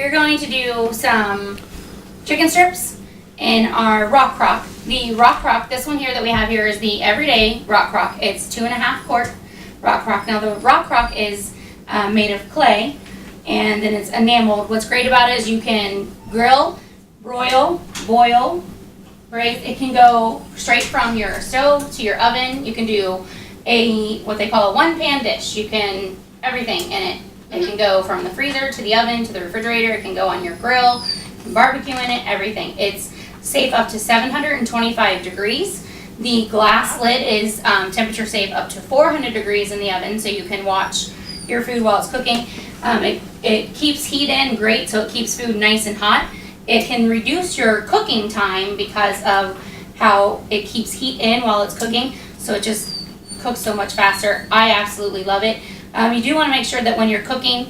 we're going to do some chicken strips in our ROCKCROK. The ROCKCROK, this one here that we have here is the everyday ROCKCROK. It's 2.5 quart ROCKCROK. Now the ROCKCROK is made of clay, and then it's enameled. What's great about it is you can grill, broil, boil, braise. It can go straight from your stove to your oven. You can do what they call a one-pan dish. You can, everything in it. It can go from the freezer to the oven to the refrigerator. It can go on your grill. You can barbecue in it, everything. It's safe up to 725 degrees. The glass lid is temperature safe up to 400 degrees in the oven, so you can watch your food while it's cooking. It keeps heat in great, so it keeps food nice and hot. It can reduce your cooking time because of how it keeps heat in while it's cooking, so it just cooks so much faster. I absolutely love it. You do want to make sure that when you're cooking,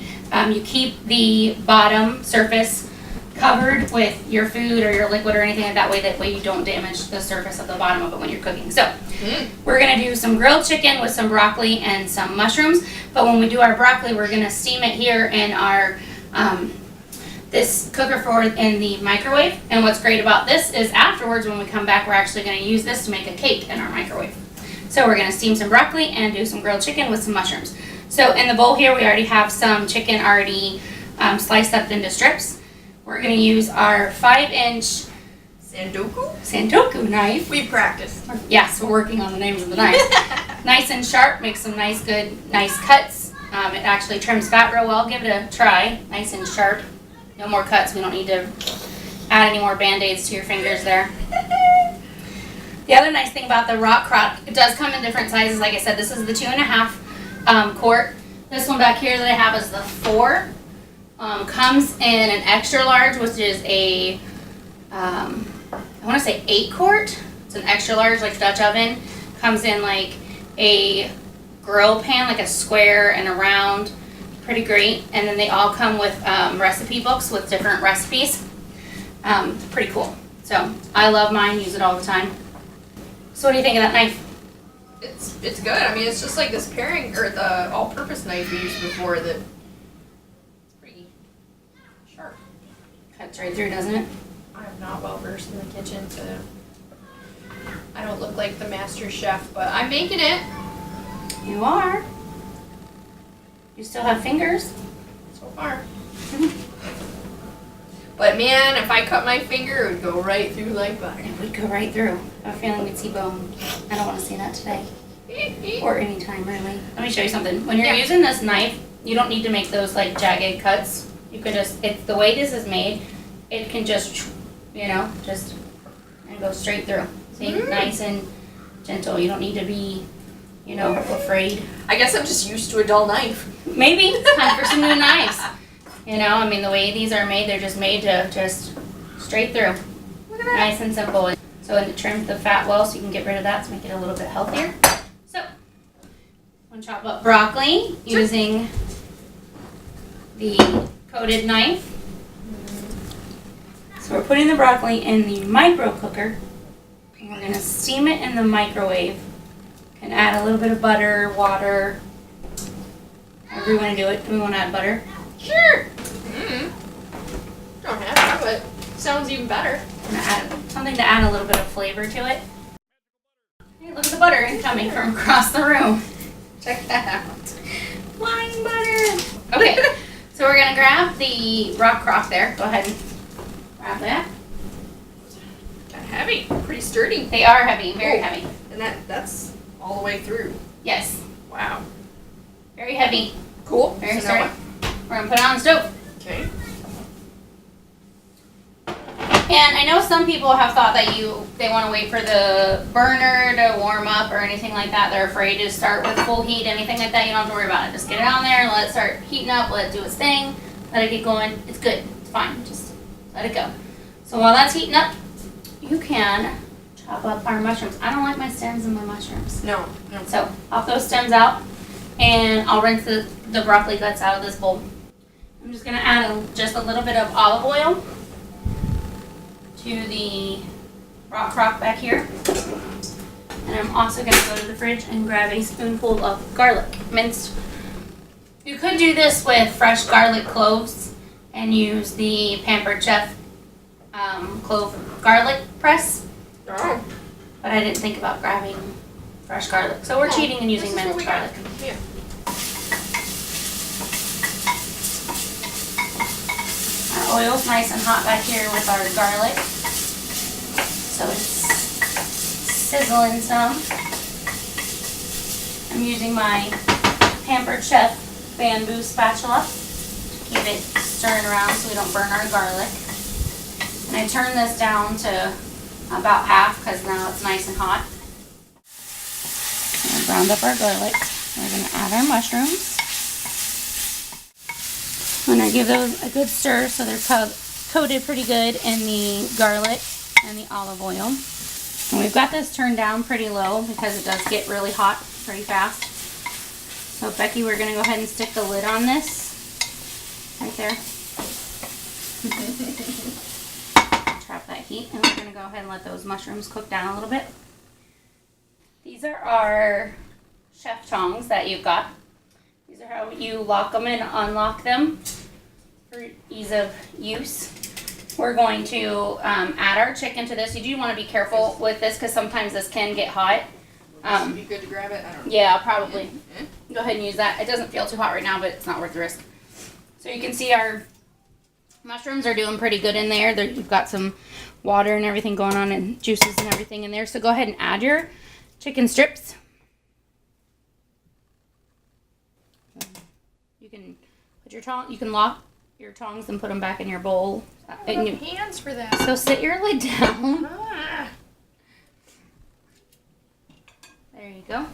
you keep the bottom surface covered with your food or your liquid or anything like that way. That way you don't damage the surface of the bottom of it when you're cooking. So we're going to do some grilled chicken with some broccoli and some mushrooms. But when we do our broccoli, we're going to steam it here in our this cooker in the microwave. And what's great about this is afterwards when we come back, we're actually going to use this to make a cake in our microwave. So we're going to steam some broccoli and do some grilled chicken with some mushrooms. So in the bowl here, we already have some chicken already sliced up into strips. We're going to use our 5-inch SANTOKU knife. We practiced. Yes, we're working on the names of the knives. Nice and sharp, makes some nice cuts. It actually trims fat real well. Give it a try. Nice and sharp. No more cuts. We don't need to add any more Band-Aids to your fingers there. The other nice thing about the ROCKCROK, it does come in different sizes. Like I said, this is the 2.5 quart. This one back here that I have is the 4. Comes in an extra large, which is a, I want to say 8 quart. It's an extra large, like Dutch oven. Comes in like a grill pan, like a square and a round. Pretty great. And then they all come with recipe books with different recipes. Pretty cool. So I love mine, use it all the time. So what do you think of that knife? It's good. I mean, it's just like this paring, or the all-purpose knife we used before that it's pretty sharp. Cuts right through, doesn't it? I'm not well versed in the kitchen, so I don't look like the master chef, but I'm making it. You are. You still have fingers. So far. But man, if I cut my finger, it would go right through like butter. It would go right through. I have a feeling we'd see bone. I don't want to see that today. Or anytime, really. Let me show you something. When you're using this knife, you don't need to make those like jagged cuts. You can just, it's the way this is made, it can just, and go straight through. See, nice and gentle. You don't need to be, afraid. I guess I'm just used to a dull knife. Maybe it's time for some new knives. I mean, the way these are made, they're just made to just straight through. Look at that. Nice and simple. So it trims the fat well, so you can get rid of that to make it a little bit healthier. So, I'm going to chop up broccoli using the coated knife. So we're putting the broccoli in the micro cooker, and we're going to steam it in the microwave. You can add a little bit of butter, water, however you want to do it. Do we want to add butter? Sure. Don't have to, but sounds even better. I'm going to add something to add a little bit of flavor to it. Hey, look at the butter incoming from across the room. Check that out. Flying butter. Okay, so we're going to grab the ROCKCROK there. Go ahead and grab that. Kind of heavy. Pretty sturdy. They are heavy, very heavy. And that's all the way through. Yes. Wow. Very heavy. Cool. Very so sturdy. We're going to put it on the stove. Okay. And I know some people have thought that they want to wait for the burner to warm up or anything like that. They're afraid to start with full heat, anything like that. You don't have to worry about it. Just get it on there and let it start heating up. Let it do its thing. Let it get going. It's good. It's fine. Just let it go. So while that's heating up, you can chop up our mushrooms. I don't like my stems and my mushrooms. No. So pop those stems out, and I'll rinse the broccoli guts out of this bowl. I'm just going to add just a little bit of olive oil to the ROCKCROK back here. And I'm also going to go to the fridge and grab a spoonful of garlic, minced. You could do this with fresh garlic cloves and use the Pampered Chef clove garlic press. Oh. But I didn't think about grabbing fresh garlic. So we're cheating and using minced garlic. Yeah. Our oil's nice and hot back here with our garlic. So it's sizzling some. I'm using my Pampered Chef bamboo spatula to keep it stirring around so we don't burn our garlic. And I turn this down to about half because now it's nice and hot. We'll brown up our garlic. We're going to add our mushrooms. I'm going to give those a good stir so they're coated pretty good in the garlic and the olive oil. And we've got this turned down pretty low because it does get really hot pretty fast. So Becky, we're going to go ahead and stick the lid on this. Right there. Trap that heat, and we're going to go ahead and let those mushrooms cook down a little bit. These are our chef tongs that you've got. These are how you lock them and unlock them for ease of use. We're going to add our chicken to this. You do want to be careful with this because sometimes this can get hot. Would be good to grab it? I don't know. Yeah, probably. Go ahead and use that. It doesn't feel too hot right now, but it's not worth the risk. So you can see our mushrooms are doing pretty good in there. You've got some water and everything going on and juices and everything in there. So go ahead and add your chicken strips. You can put your you can lock your tongs and put them back in your bowl. I don't have hands for that. So sit your lid down. Ah. There you go.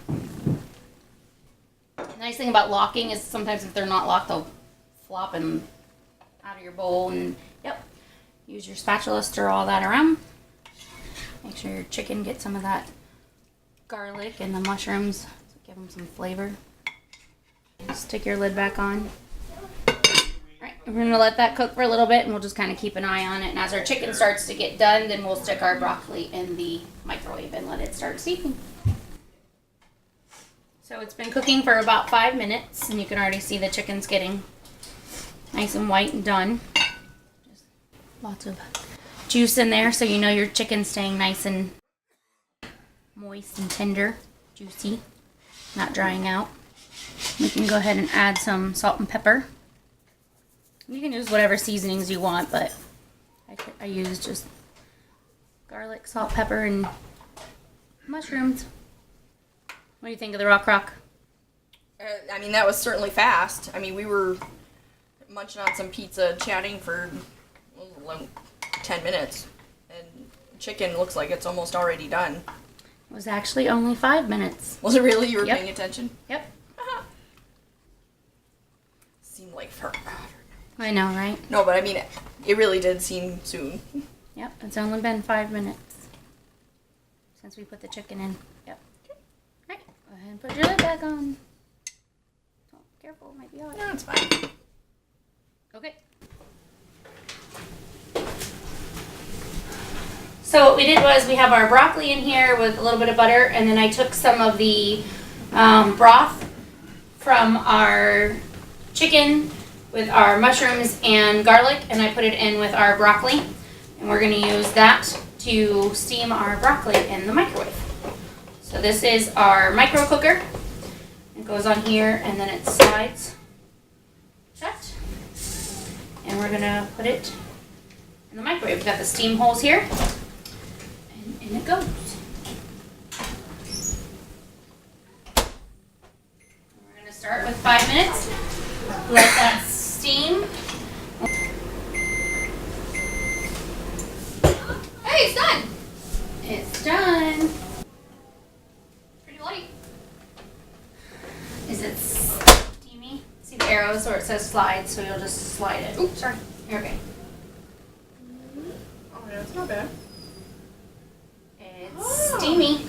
The nice thing about locking is sometimes if they're not locked, they'll flop and out of your bowl. And yep, use your spatula, stir all that around. Make sure your chicken gets some of that garlic and the mushrooms. Give them some flavor. Stick your lid back on. Alright, we're going to let that cook for a little bit and we'll just kind of keep an eye on it. And as our chicken starts to get done, then we'll stick our broccoli in the microwave and let it start steaming. So it's been cooking for about 5 minutes and you can already see the chicken's getting nice and white and done. Just lots of juice in there so you know your chicken's staying nice and moist and tender, juicy, not drying out. We can go ahead and add some salt and pepper. You can use whatever seasonings you want, but I use just garlic, salt, pepper, and mushrooms. What do you think of the ROCKCROK? I mean, that was certainly fast. I mean, we were munching on some pizza, chatting for 10 minutes. And chicken looks like it's almost already done. It was actually only 5 minutes. Was it really? You were Yep. paying attention? Yep. Seemed like forever. I know, right? No, but I mean, it really did seem soon. Yep, it's only been 5 minutes since we put the chicken in. Yep. Alright, go ahead and put your lid back on. Oh, careful, it might be hot. No, it's fine. Okay. So what we did was we have our broccoli in here with a little bit of butter, and then I took some of the broth from our chicken with our mushrooms and garlic, and I put it in with our broccoli, and we're going to use that to steam our broccoli in the microwave. So this is our micro cooker. It goes on here and then it slides shut, and we're going to put it in the microwave. We've got the steam holes here, and in it goes. We're going to start with 5 minutes. Let that steam. Hey, it's done! It's done. Pretty light. Is it steamy? See the arrows where it says slide, so you'll just slide it. Oops, sorry. You're okay. Oh, yeah, it's not bad. It's steamy.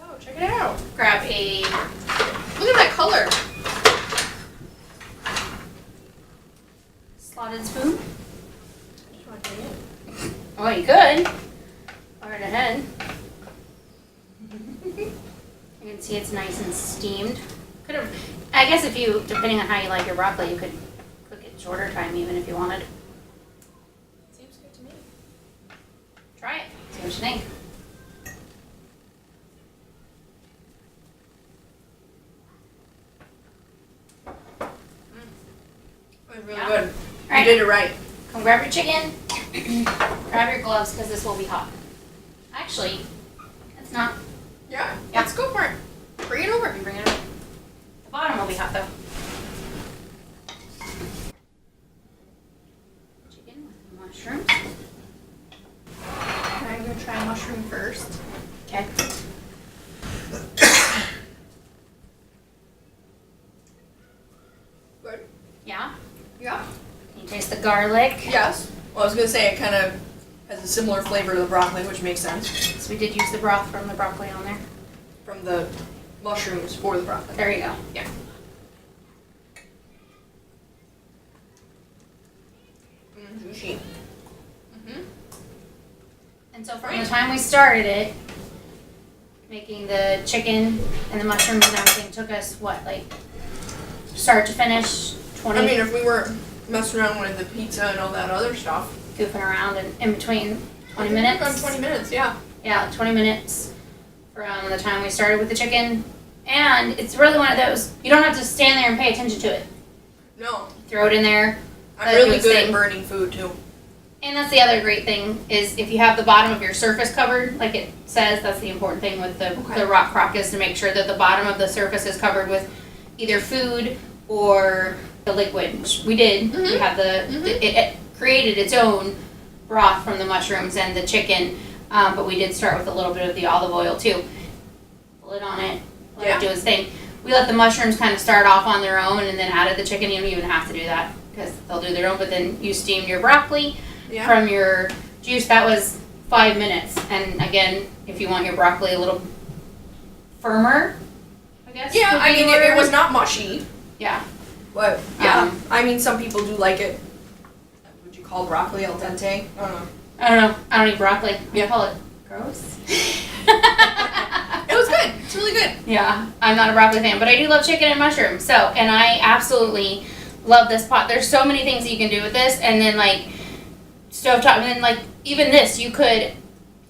Oh, check it out. Grab a Look at that color. slotted spoon. Just want to take it. Oh, you could. Go right ahead. You can see it's nice and steamed. I guess if you, depending on how you like your broccoli, you could cook it shorter time even if you wanted. Seems good to me. Try it. See what you think. It was really Yeah. good. Right. You did it right. Come grab your chicken. Grab your gloves because this will be hot. Actually, it's not. Yeah. Yeah. Let's go for it. Bring it over. You bring it up. The bottom will be hot though. Chicken with mushrooms. I'm gonna try mushroom first. Okay. Good. Yeah. Yeah. Can you taste the garlic? Yes. Well, I was gonna say it kind of has a similar flavor to the broccoli, which makes sense. So we did use the broth from the broccoli on there. From the mushrooms for the broccoli. There you go. Yeah. Juicy. And so from the time we started it, making the chicken and the mushrooms and everything took us what, like start to finish 20 I mean, if we weren't messing around with the pizza and all that other stuff. goofing around and in between 20 minutes. Around 20 minutes, yeah. Yeah, 20 minutes from the time we started with the chicken. And it's really one of those, you don't have to stand there and pay attention to it. No. Throw it in there. I'm let it do really its good thing. at burning food, too. And that's the other great thing is if you have the bottom of your surface covered, like it says, that's the important thing with the rock crock is to make sure that the bottom of the surface is covered with either food or the liquid. Which we did. We had it created its own broth from the mushrooms and the chicken, but we did start with a little bit of the olive oil too. Lid on it, let it do its thing. We let the mushrooms kind of start off on their own and then added the chicken. You don't even have to do that because they'll do their own, but then you steamed your broccoli. Yeah. From your juice, that was 5 minutes. And again, if you want your broccoli a little firmer, I guess. Yeah, would I be mean, the it word. was not mushy. Yeah. But, yeah. Um, I mean, some people do like it. Would you call broccoli al dente? I don't know. I don't know. I don't eat broccoli. Yeah. I call it gross. It was good. It's really good. Yeah, I'm not a broccoli fan, but I do love chicken and mushrooms. So, and I absolutely love this pot. There's so many things that you can do with this, and then like stovetop, and then like even this, you could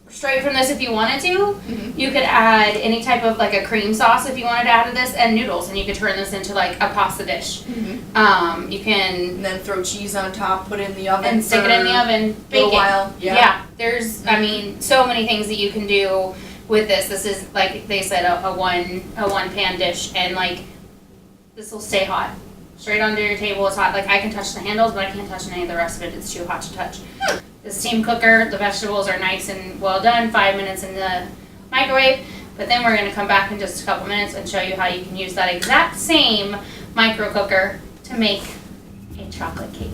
straight from this if you wanted to. You could add any type of like a cream sauce if you wanted to add to this, and noodles, and you could turn this into like a pasta dish. You can And then throw cheese on top, put it in the oven. and stick it in the oven, bake little it. while. Yeah. There's, I mean, so many things that you can do with this. This is like they said, a one pan dish, and like this will stay hot. Straight onto your table, it's hot. Like I can touch the handles, but I can't touch any of the rest of it. It's too hot to touch. The steam cooker, the vegetables are nice and well done. 5 minutes in the microwave. But then we're gonna come back in just a couple minutes and show you how you can use that exact same micro cooker to make a chocolate cake.